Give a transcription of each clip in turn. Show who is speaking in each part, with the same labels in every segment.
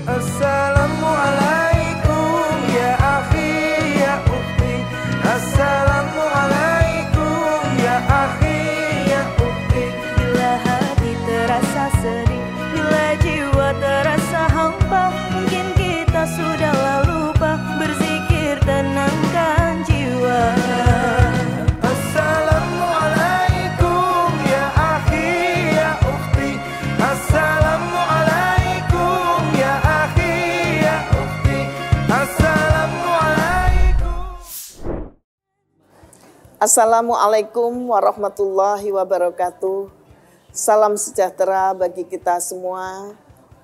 Speaker 1: Assalamualaikum ya akhi ya ukhti. Assalamualaikum ya akhi ya ukhti.
Speaker 2: Bila hati terasa sedih, bila jiwa terasa hampa, mungkin kita sudah lupa berzikir tenangkan jiwa.
Speaker 1: Assalamualaikum ya akhi ya ukhti. Assalamualaikum ya akhi ya ukhti. Assalamualaikum.
Speaker 3: Assalamualaikum warahmatullahi wabarakatuh. Salam sejahtera bagi kita semua.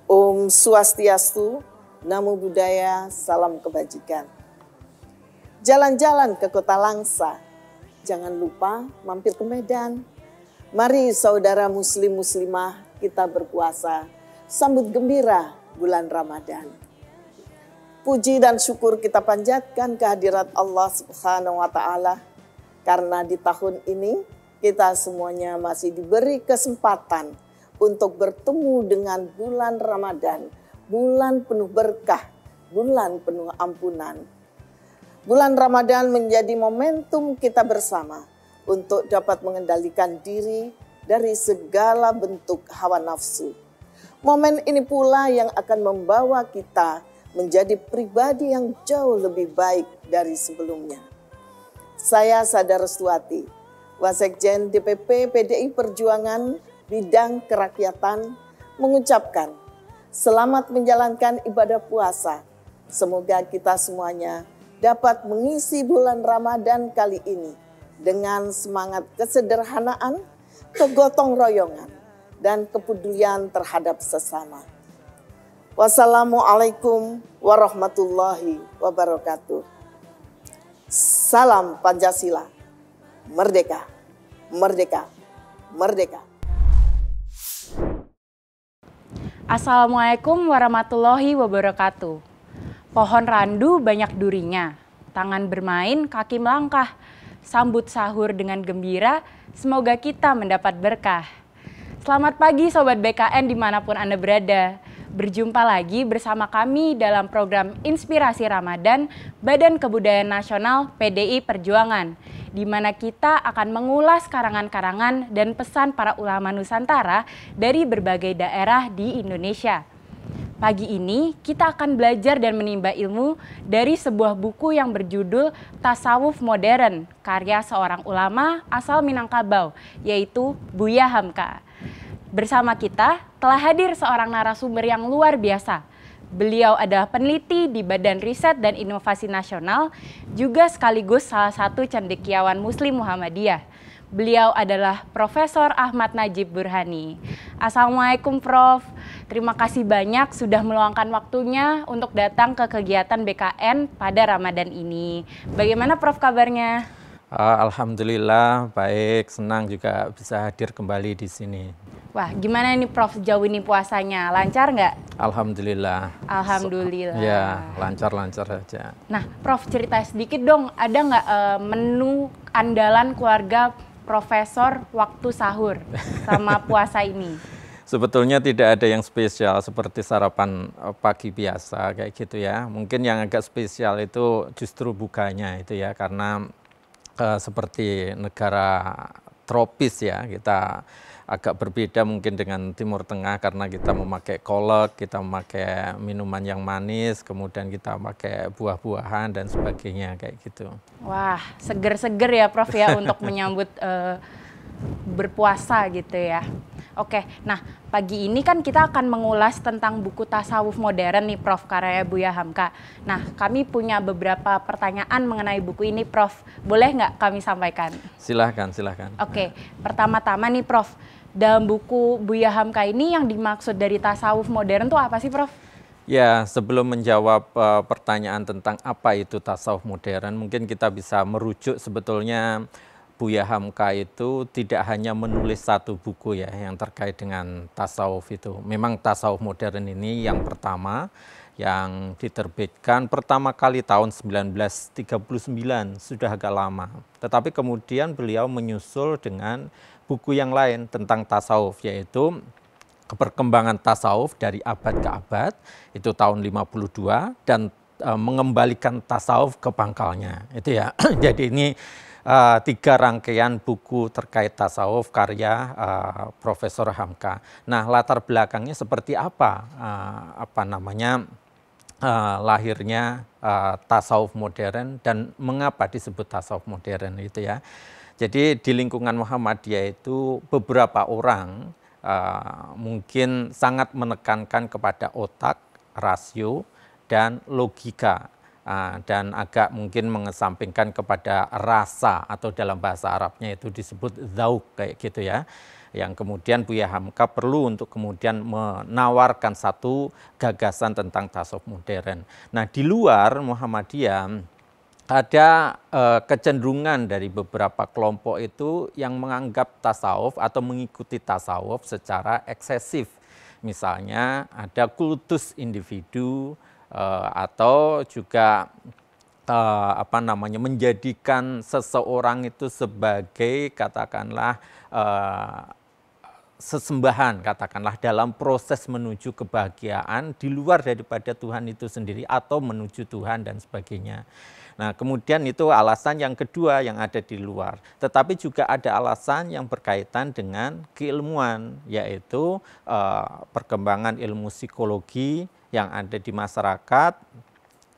Speaker 3: Om Swastiastu, Namo Buddhaya, salam kebajikan. Jalan-jalan ke Kota Langsa, jangan lupa mampir ke Medan. Mari saudara muslim muslimah kita berpuasa, sambut gembira bulan Ramadan. Puji dan syukur kita panjatkan kehadirat Allah Subhanahu wa Ta'ala, karena di tahun ini kita semuanya masih diberi kesempatan untuk bertemu dengan bulan Ramadan, bulan penuh berkah, bulan penuh ampunan. Bulan Ramadan menjadi momentum kita bersama untuk dapat mengendalikan diri dari segala bentuk hawa nafsu. Momen ini pula yang akan membawa kita menjadi pribadi yang jauh lebih baik dari sebelumnya. Saya Sada Restuati, Wasekjen DPP PDI Perjuangan bidang kerakyatan, mengucapkan selamat menjalankan ibadah puasa. Semoga kita semuanya dapat mengisi bulan Ramadan kali ini dengan semangat kesederhanaan, kegotong royongan, dan kepedulian terhadap sesama. Wassalamualaikum warahmatullahi wabarakatuh. Salam Pancasila. Merdeka, merdeka, merdeka.
Speaker 4: Assalamualaikum warahmatullahi wabarakatuh. Pohon randu banyak durinya, tangan bermain, kaki melangkah. Sambut sahur dengan gembira, semoga kita mendapat berkah. Selamat pagi Sobat BKN dimanapun Anda berada. Berjumpa lagi bersama kami dalam program Inspirasi Ramadan Badan Kebudayaan Nasional PDI Perjuangan, di mana kita akan mengulas karangan-karangan dan pesan para ulama Nusantara dari berbagai daerah di Indonesia. Pagi ini kita akan belajar dan menimba ilmu dari sebuah buku yang berjudul Tasawuf Modern, karya seorang ulama asal Minangkabau, yaitu Buya Hamka. Bersama kita telah hadir seorang narasumber yang luar biasa. Beliau adalah peneliti di Badan Riset dan Inovasi Nasional, juga sekaligus salah satu cendekiawan Muslim Muhammadiyah. Beliau adalah Profesor Ahmad Najib Burhani. Assalamualaikum Prof. Terima kasih banyak sudah meluangkan waktunya untuk datang ke kegiatan BKN pada Ramadan ini. Bagaimana Prof kabarnya?
Speaker 5: Alhamdulillah baik, senang juga bisa hadir kembali di sini.
Speaker 4: Wah, gimana nih Prof sejauh ini puasanya? Lancar nggak?
Speaker 5: Alhamdulillah.
Speaker 4: Alhamdulillah.
Speaker 5: Ya, lancar-lancar saja.
Speaker 4: Nah, Prof cerita sedikit dong, ada nggak menu andalan keluarga Profesor waktu sahur sama puasa ini?
Speaker 5: Sebetulnya tidak ada yang spesial seperti sarapan pagi biasa kayak gitu ya. Mungkin yang agak spesial itu justru bukanya itu ya, karena seperti negara tropis ya, kita agak berbeda mungkin dengan Timur Tengah karena kita memakai kolak, kita memakai minuman yang manis, kemudian kita pakai buah-buahan dan sebagainya kayak gitu.
Speaker 4: Wah, seger-seger ya Prof ya untuk menyambut berpuasa gitu ya. Oke, nah pagi ini kan kita akan mengulas tentang buku tasawuf modern nih Prof, karya Buya Hamka. Nah, kami punya beberapa pertanyaan mengenai buku ini Prof. Boleh nggak kami sampaikan?
Speaker 5: Silahkan, silahkan.
Speaker 4: Oke, pertama-tama nih Prof, dalam buku Buya Hamka ini yang dimaksud dari tasawuf modern tuh apa sih Prof?
Speaker 5: Ya, sebelum menjawab pertanyaan tentang apa itu tasawuf modern, mungkin kita bisa merujuk sebetulnya Buya Hamka itu tidak hanya menulis satu buku ya yang terkait dengan tasawuf itu. Memang tasawuf modern ini yang pertama yang diterbitkan pertama kali tahun 1939, sudah agak lama. Tetapi kemudian beliau menyusul dengan buku yang lain tentang tasawuf, yaitu perkembangan tasawuf dari abad ke abad, itu tahun 52, dan mengembalikan tasawuf ke pangkalnya. Itu ya. Jadi ini 3 rangkaian buku terkait tasawuf karya Profesor Hamka. Nah, latar belakangnya seperti apa? Lahirnya tasawuf modern dan mengapa disebut tasawuf modern itu ya. Jadi di lingkungan Muhammadiyah itu beberapa orang mungkin sangat menekankan kepada otak, rasio, dan logika. Dan agak mungkin mengesampingkan kepada rasa atau dalam bahasa Arabnya itu disebut zauk kayak gitu ya. Yang kemudian Buya Hamka perlu untuk kemudian menawarkan satu gagasan tentang tasawuf modern. Nah, di luar Muhammadiyah ada kecenderungan dari beberapa kelompok itu yang menganggap tasawuf atau mengikuti tasawuf secara eksesif. Misalnya ada kultus individu atau juga menjadikan seseorang itu sebagai katakanlah sesembahan, katakanlah dalam proses menuju kebahagiaan di luar daripada Tuhan itu sendiri atau menuju Tuhan dan sebagainya. Nah, kemudian itu alasan yang kedua yang ada di luar. Tetapi juga ada alasan yang berkaitan dengan keilmuan, yaitu perkembangan ilmu psikologi yang ada di masyarakat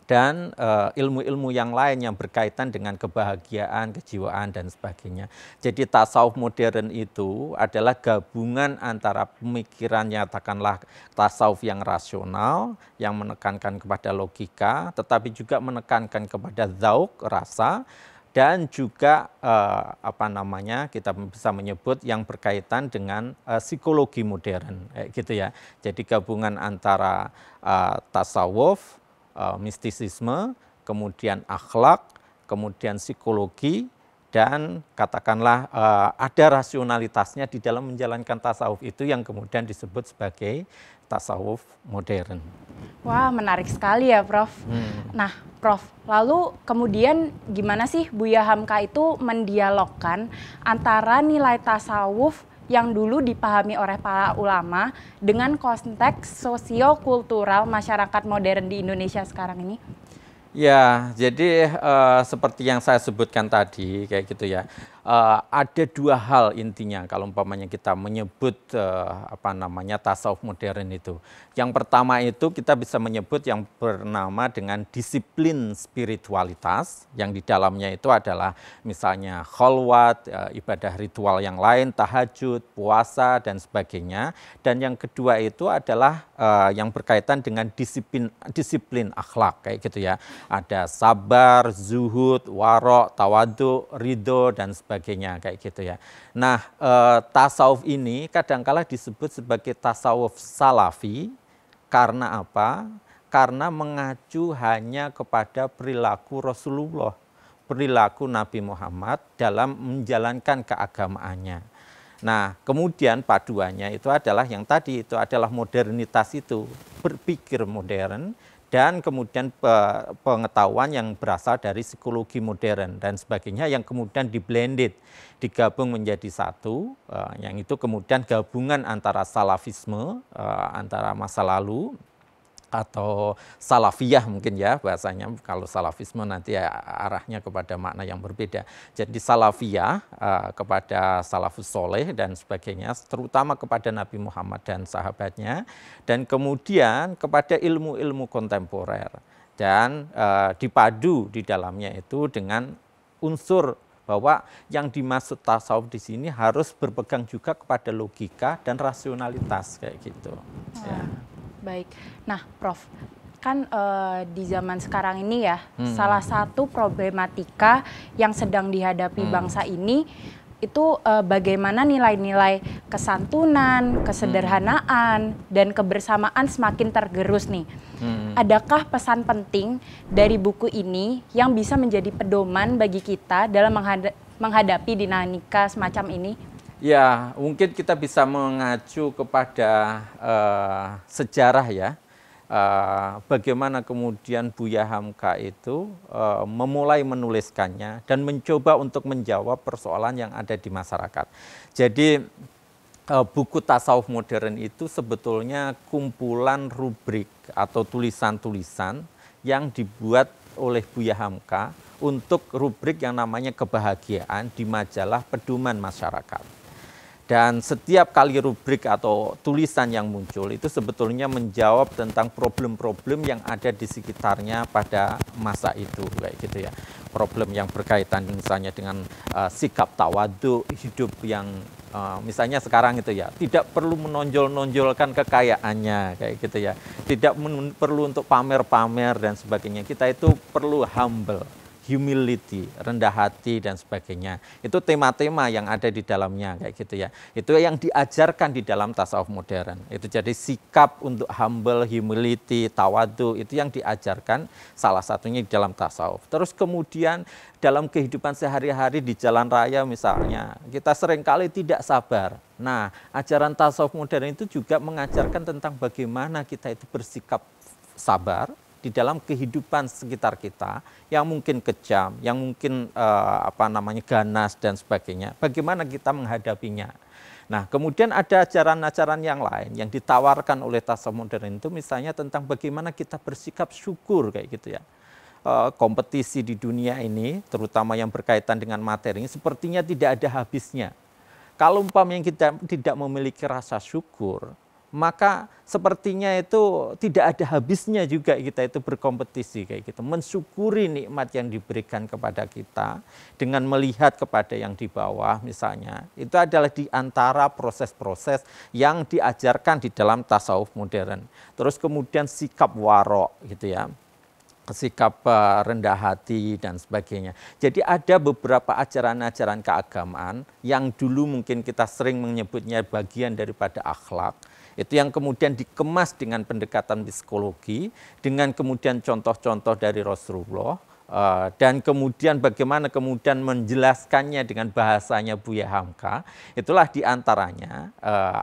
Speaker 5: dan ilmu-ilmu yang lain yang berkaitan dengan kebahagiaan, kejiwaan, dan sebagainya. Jadi tasawuf modern itu adalah gabungan antara pemikiran, katakanlah tasawuf yang rasional, yang menekankan kepada logika, tetapi juga menekankan kepada zauk, rasa, dan juga kita bisa menyebut yang berkaitan dengan psikologi modern, gitu ya. Jadi gabungan antara tasawuf, mistisisme, kemudian akhlak, kemudian psikologi, dan katakanlah ada rasionalitasnya di dalam menjalankan tasawuf itu yang kemudian disebut sebagai tasawuf modern.
Speaker 4: Wah, menarik sekali ya Prof. Nah Prof, lalu kemudian gimana sih Buya Hamka itu mendialogkan antara nilai tasawuf yang dulu dipahami oleh para ulama dengan konteks sosio-kultural masyarakat modern di Indonesia sekarang ini?
Speaker 5: Ya, jadi seperti yang saya sebutkan tadi, kayak gitu ya. Ada 2 hal intinya kalau umpamanya kita menyebut tasawuf modern itu. Yang pertama itu kita bisa menyebut yang bernama dengan disiplin spiritualitas, yang di dalamnya itu adalah misalnya kholwat, ibadah ritual yang lain, tahajud, puasa, dan sebagainya. Dan yang kedua itu adalah yang berkaitan dengan disiplin akhlak, kayak gitu ya. Ada sabar, zuhud, warok, tawadhu, ridho, dan sebagainya kayak gitu ya. Nah, tasawuf ini kadangkala disebut sebagai tasawuf salafi karena apa? Karena mengacu hanya kepada perilaku Rasulullah, perilaku Nabi Muhammad dalam menjalankan keagamaannya. Nah, kemudian paduannya itu adalah yang tadi itu adalah modernitas itu, berpikir modern, dan kemudian pengetahuan yang berasal dari psikologi modern dan sebagainya yang kemudian diblended, digabung menjadi satu, yang itu kemudian gabungan antara salafisme, antara masa lalu, atau salafiyah mungkin ya bahasanya, kalau salafisme nanti ya arahnya kepada makna yang berbeda. Jadi salafiyah kepada salafus soleh dan sebagainya, terutama kepada Nabi Muhammad dan sahabatnya, dan kemudian kepada ilmu-ilmu kontemporer, dan dipadu di dalamnya itu dengan unsur bahwa yang dimaksud tasawuf di sini harus berpegang juga kepada logika dan rasionalitas kayak gitu. Ya.
Speaker 4: Baik, nah Prof, kan di zaman sekarang ini ya, salah satu problematika yang sedang dihadapi bangsa ini itu bagaimana nilai-nilai kesantunan, kesederhanaan, dan kebersamaan semakin tergerus nih. Adakah pesan penting dari buku ini yang bisa menjadi pedoman bagi kita dalam menghadapi dinamika semacam ini?
Speaker 5: Ya, mungkin kita bisa mengacu kepada sejarah ya, bagaimana kemudian Buya Hamka itu memulai menuliskannya dan mencoba untuk menjawab persoalan yang ada di masyarakat. Jadi buku tasawuf modern itu sebetulnya kumpulan rubrik atau tulisan-tulisan yang dibuat oleh Buya Hamka untuk rubrik yang namanya kebahagiaan di majalah Pedoman Masyarakat. Dan setiap kali rubrik atau tulisan yang muncul itu sebetulnya menjawab tentang problem-problem yang ada di sekitarnya pada masa itu, kayak gitu ya. Problem yang berkaitan misalnya dengan sikap tawadhu, hidup yang misalnya sekarang itu ya, tidak perlu menonjol-nonjolkan kekayaannya, kayak gitu ya. Tidak perlu untuk pamer-pamer dan sebagainya. Kita itu perlu humble, humility, rendah hati dan sebagainya. Itu tema-tema yang ada di dalamnya kayak gitu ya. Itu yang diajarkan di dalam tasawuf modern. Itu jadi sikap untuk humble, humility, tawadhu itu yang diajarkan salah satunya di dalam tasawuf. Terus kemudian dalam kehidupan sehari-hari di jalan raya misalnya, kita seringkali tidak sabar. Nah, ajaran tasawuf modern itu juga mengajarkan tentang bagaimana kita itu bersikap sabar di dalam kehidupan sekitar kita yang mungkin kejam, yang mungkin ganas dan sebagainya. Bagaimana kita menghadapinya? Nah, kemudian ada ajaran-ajaran yang lain yang ditawarkan oleh tasawuf modern itu, misalnya tentang bagaimana kita bersikap syukur kayak gitu ya. Kompetisi di dunia ini, terutama yang berkaitan dengan materi, sepertinya tidak ada habisnya. Kalau umpamanya kita tidak memiliki rasa syukur, maka sepertinya itu tidak ada habisnya juga kita itu berkompetisi kayak gitu. Mensyukuri nikmat yang diberikan kepada kita dengan melihat kepada yang di bawah misalnya. Itu adalah di antara proses-proses yang diajarkan di dalam tasawuf modern. Terus kemudian sikap warok gitu ya. Sikap rendah hati dan sebagainya. Jadi ada beberapa ajaran-ajaran keagamaan yang dulu mungkin kita sering menyebutnya bagian daripada akhlak. Itu yang kemudian dikemas dengan pendekatan psikologi, dengan kemudian contoh-contoh dari Rasulullah, dan kemudian bagaimana kemudian menjelaskannya dengan bahasanya Buya Hamka. Itulah diantaranya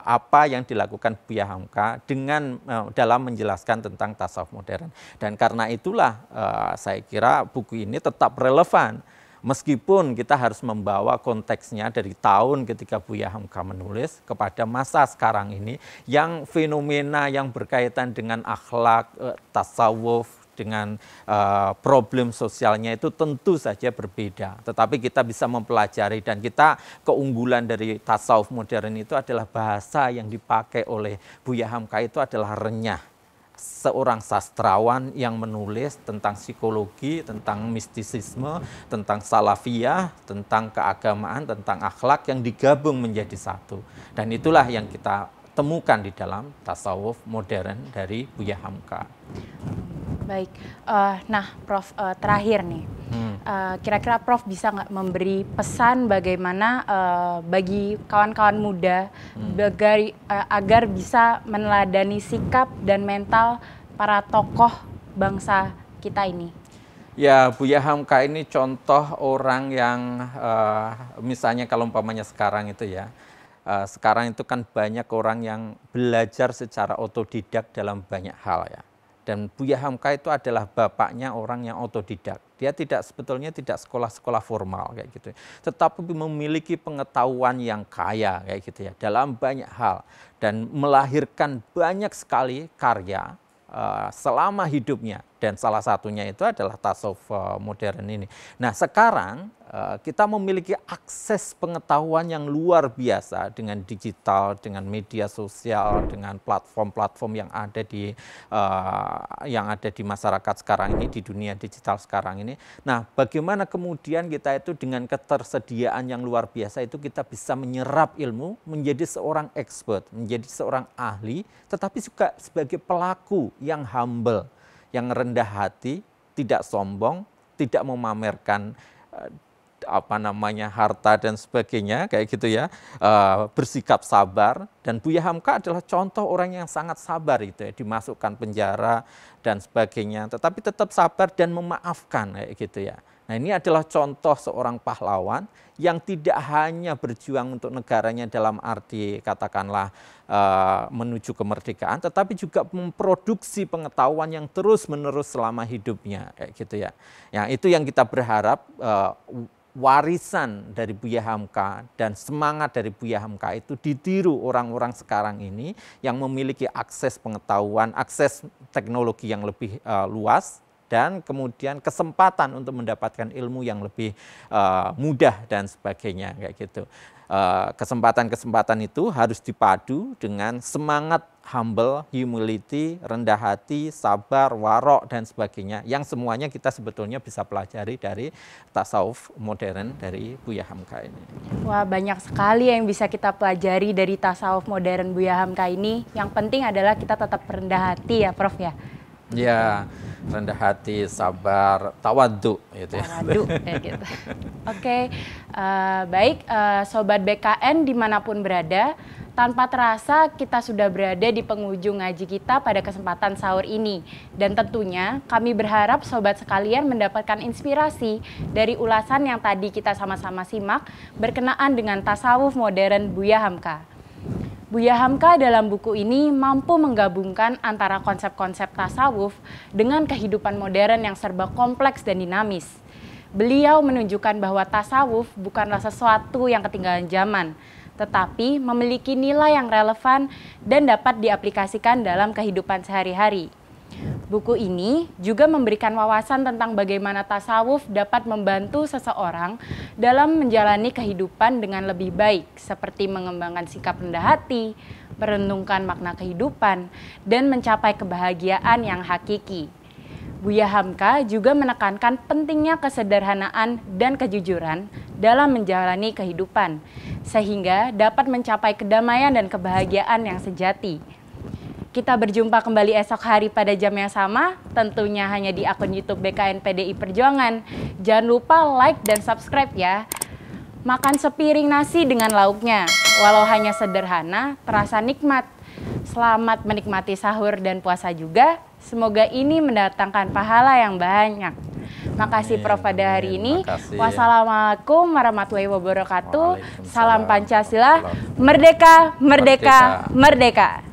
Speaker 5: apa yang dilakukan Buya Hamka dengan dalam menjelaskan tentang tasawuf modern. Dan karena itulah saya kira buku ini tetap relevan. Meskipun kita harus membawa konteksnya dari tahun ketika Buya Hamka menulis kepada masa sekarang ini yang fenomena yang berkaitan dengan akhlak, tasawuf, dengan problem sosialnya itu tentu saja berbeda. Tetapi kita bisa mempelajari dan kita keunggulan dari tasawuf modern itu adalah bahasa yang dipakai oleh Buya Hamka itu adalah renyah. Seorang sastrawan yang menulis tentang psikologi, tentang mistisisme, tentang salafiyah, tentang keagamaan, tentang akhlak yang digabung menjadi satu. Dan itulah yang kita temukan di dalam tasawuf modern dari Buya Hamka.
Speaker 4: Baik, nah Prof, terakhir nih, kira-kira Prof bisa nggak memberi pesan bagaimana bagi kawan-kawan muda agar bisa meneladani sikap dan mental para tokoh bangsa kita ini?
Speaker 5: Ya, Buya Hamka ini contoh orang yang misalnya kalau umpamanya sekarang itu ya, sekarang itu kan banyak orang yang belajar secara otodidak dalam banyak hal ya. Dan Buya Hamka itu adalah bapaknya orang yang otodidak. Dia sebetulnya tidak sekolah-sekolah formal kayak gitu. Tetapi memiliki pengetahuan yang kaya kayak gitu ya dalam banyak hal dan melahirkan banyak sekali karya selama hidupnya, dan salah satunya itu adalah tasawuf modern ini. Nah, sekarang kita memiliki akses pengetahuan yang luar biasa dengan digital, dengan media sosial, dengan platform-platform yang ada di masyarakat sekarang ini, di dunia digital sekarang ini. Nah, bagaimana kemudian kita itu dengan ketersediaan yang luar biasa itu kita bisa menyerap ilmu menjadi seorang expert, menjadi seorang ahli, tetapi juga sebagai pelaku yang humble, yang rendah hati, tidak sombong, tidak memamerkan harta dan sebagainya, kayak gitu ya, bersikap sabar. Dan Buya Hamka adalah contoh orang yang sangat sabar itu ya, dimasukkan penjara dan sebagainya, tetapi tetap sabar dan memaafkan, kayak gitu ya. Nah, ini adalah contoh seorang pahlawan yang tidak hanya berjuang untuk negaranya dalam arti katakanlah menuju kemerdekaan, tetapi juga memproduksi pengetahuan yang terus-menerus selama hidupnya, kayak gitu ya. Ya, itu yang kita berharap warisan dari Buya Hamka dan semangat dari Buya Hamka itu ditiru orang-orang sekarang ini yang memiliki akses pengetahuan, akses teknologi yang lebih luas, dan kemudian kesempatan untuk mendapatkan ilmu yang lebih mudah dan sebagainya, kayak gitu. Kesempatan-kesempatan itu harus dipadu dengan semangat humble, humility, rendah hati, sabar, warok, dan sebagainya, yang semuanya kita sebetulnya bisa pelajari dari tasawuf modern dari Buya Hamka ini.
Speaker 4: Wah, banyak sekali yang bisa kita pelajari dari tasawuf modern Buya Hamka ini. Yang penting adalah kita tetap rendah hati ya, Prof ya.
Speaker 5: Ya, rendah hati, sabar, tawadhu gitu ya.
Speaker 4: Tawadhu, kayak gitu. Oke, baik Sobat BKN dimanapun berada, tanpa terasa kita sudah berada di penghujung ngaji kita pada kesempatan sahur ini. Dan tentunya kami berharap Sobat sekalian mendapatkan inspirasi dari ulasan yang tadi kita sama-sama simak berkenaan dengan tasawuf modern Buya Hamka. Buya Hamka dalam buku ini mampu menggabungkan antara konsep-konsep tasawuf dengan kehidupan modern yang serba kompleks dan dinamis. Beliau menunjukkan bahwa tasawuf bukanlah sesuatu yang ketinggalan zaman, tetapi memiliki nilai yang relevan dan dapat diaplikasikan dalam kehidupan sehari-hari. Buku ini juga memberikan wawasan tentang bagaimana tasawuf dapat membantu seseorang dalam menjalani kehidupan dengan lebih baik, seperti mengembangkan sikap rendah hati, merenungkan makna kehidupan, dan mencapai kebahagiaan yang hakiki. Buya Hamka juga menekankan pentingnya kesederhanaan dan kejujuran dalam menjalani kehidupan, sehingga dapat mencapai kedamaian dan kebahagiaan yang sejati. Kita berjumpa kembali esok hari pada jam yang sama, tentunya hanya di akun YouTube BKN PDI Perjuangan. Jangan lupa like dan subscribe ya. Makan sepiring nasi dengan lauknya, walau hanya sederhana, terasa nikmat. Selamat menikmati sahur dan puasa juga. Semoga ini mendatangkan pahala yang banyak. Makasih Prof pada hari ini. Wassalamualaikum warahmatullahi wabarakatuh. Salam Pancasila. Merdeka, merdeka, merdeka.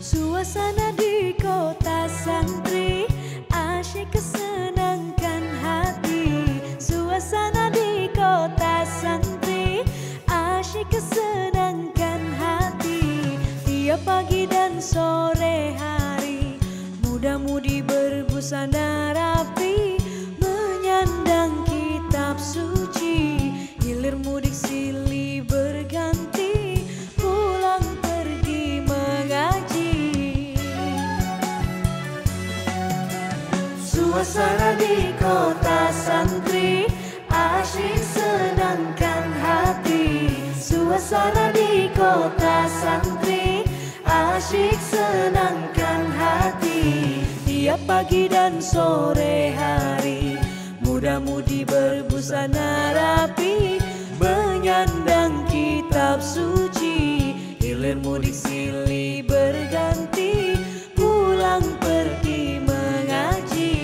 Speaker 2: Suasana di kota santri asyik kesenangkan hati. Suasana di kota santri asyik kesenangkan hati. Tiap pagi dan sore hari muda-mudi berbusana rapi, menyandang kitab suci. Hilir mudik silih berganti, pulang pergi mengaji. Suasana di kota santri asyik senangkan hati. Suasana di kota santri asyik senangkan hati. Tiap pagi dan sore hari muda-mudi berbusana rapi, menyandang kitab suci. Hilir mudik silih berganti, pulang pergi mengaji.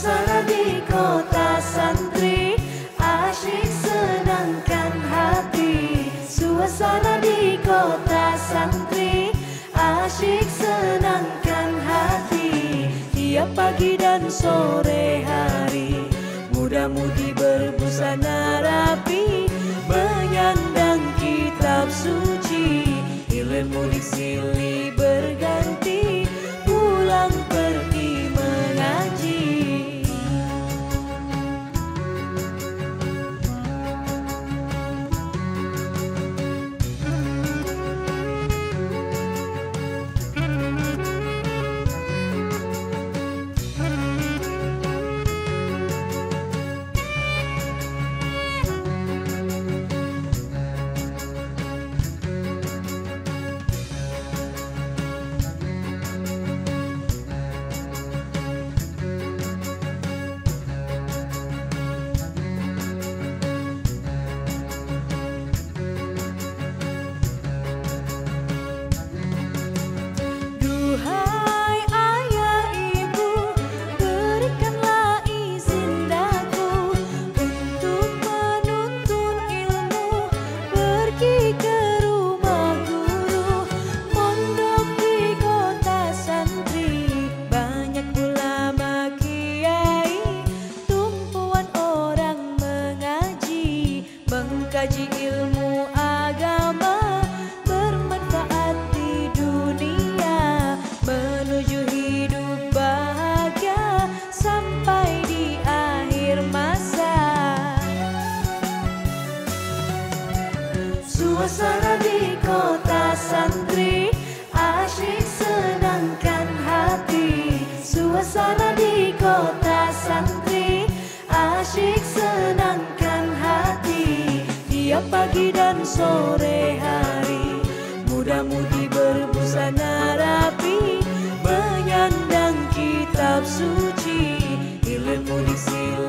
Speaker 2: Suasana di kota santri, asyik senangkan hati. Suasana di kota santri, asyik senangkan hati. Tiap pagi dan sore hari, muda-mudi berbusana rapi, menyandang kitab suci, ilmu di silih berganti, pulang pergi mengaji. Duhai ayah ibu, berikanlah izin daku untuk menuntun ilmu, pergi ke rumah guru. Mondok di kota santri, banyak ulama kiai, tumpuan orang mengaji, mengkaji ilmu agama, bermanfaat di dunia, menuju hidup bahagia sampai di akhir masa. Suasana di kota santri, asyik senangkan hati. Suasana di kota santri, asyik senangkan hati. Tiap pagi dan sore hari, muda-mudi berbusana rapi, menyandang kitab suci, ilmu di silih